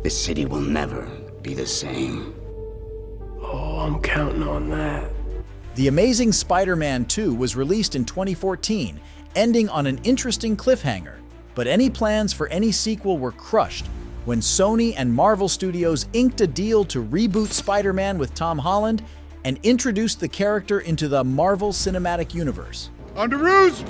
The city will never be the same. Oh, I'm counting on that. The Amazing Spider-Man 2 was released in 2014, ending on an interesting cliffhanger. But any plans for any sequel were crushed when Sony and Marvel Studios inked a deal to reboot Spider-Man with Tom Holland and introduce the character into the Marvel Cinematic Universe. On the ruse!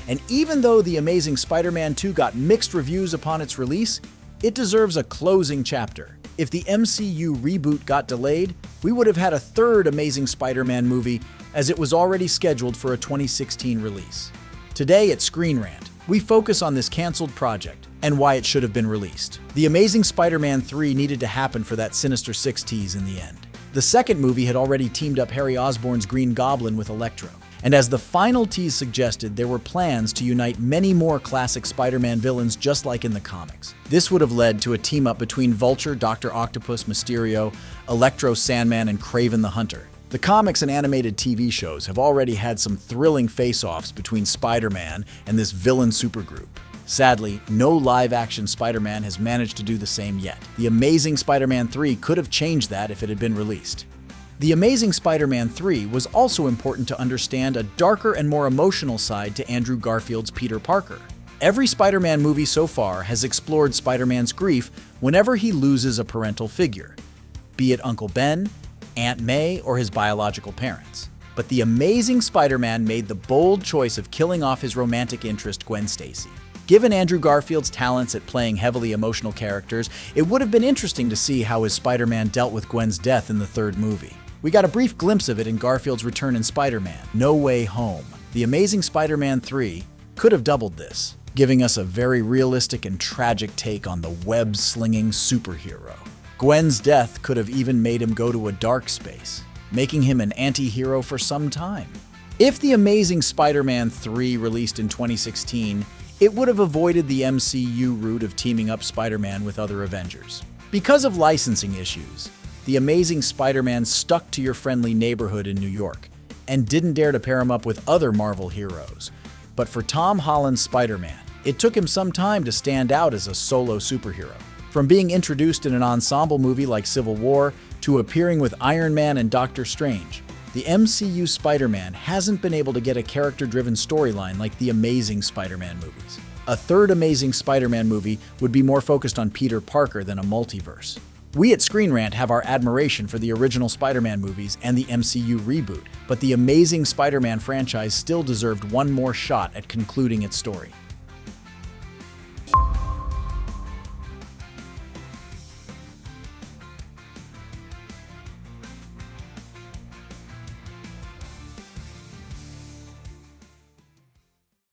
And even though The Amazing Spider-Man 2 got mixed reviews upon its release, it deserves a closing chapter. If the MCU reboot got delayed, we would have had a third Amazing Spider-Man movie, as it was already scheduled for a 2016 release. Today at ScreenRant, we focus on this canceled project and why it should have been released. The Amazing Spider-Man 3 needed to happen for that Sinister Six tease in the end. The second movie had already teamed up Harry Osborn's Green Goblin with Electro. And as the final tease suggested, there were plans to unite many more classic Spider-Man villains just like in the comics. This would have led to a team-up between Vulture, Dr. Octopus, Mysterio, Electro, Sandman, and Kraven the Hunter. The comics and animated TV shows have already had some thrilling face-offs between Spider-Man and this villain supergroup. Sadly, no live-action Spider-Man has managed to do the same yet. The Amazing Spider-Man 3 could have changed that if it had been released. The Amazing Spider-Man 3 was also important to understand a darker and more emotional side to Andrew Garfield's Peter Parker. Every Spider-Man movie so far has explored Spider-Man's grief whenever he loses a parental figure, be it Uncle Ben, Aunt May, or his biological parents. But The Amazing Spider-Man made the bold choice of killing off his romantic interest, Gwen Stacy. Given Andrew Garfield's talents at playing heavily emotional characters, it would have been interesting to see how his Spider-Man dealt with Gwen's death in the third movie. We got a brief glimpse of it in Garfield's return in Spider-Man: No Way Home. The Amazing Spider-Man 3 could have doubled this, giving us a very realistic and tragic take on the web-slinging superhero. Gwen's death could have even made him go to a dark space, making him an anti-hero for some time. If The Amazing Spider-Man 3 released in 2016, it would have avoided the MCU route of teaming up Spider-Man with other Avengers. Because of licensing issues, The Amazing Spider-Man stuck to your friendly neighborhood in New York and didn't dare to pair him up with other Marvel heroes. But for Tom Holland's Spider-Man, it took him some time to stand out as a solo superhero. From being introduced in an ensemble movie like Civil War to appearing with Iron Man and Doctor Strange, the MCU Spider-Man hasn't been able to get a character-driven storyline like the Amazing Spider-Man movies. A third Amazing Spider-Man movie would be more focused on Peter Parker than a multiverse. We at ScreenRant have our admiration for the original Spider-Man movies and the MCU reboot, but the Amazing Spider-Man franchise still deserved one more shot at concluding its story.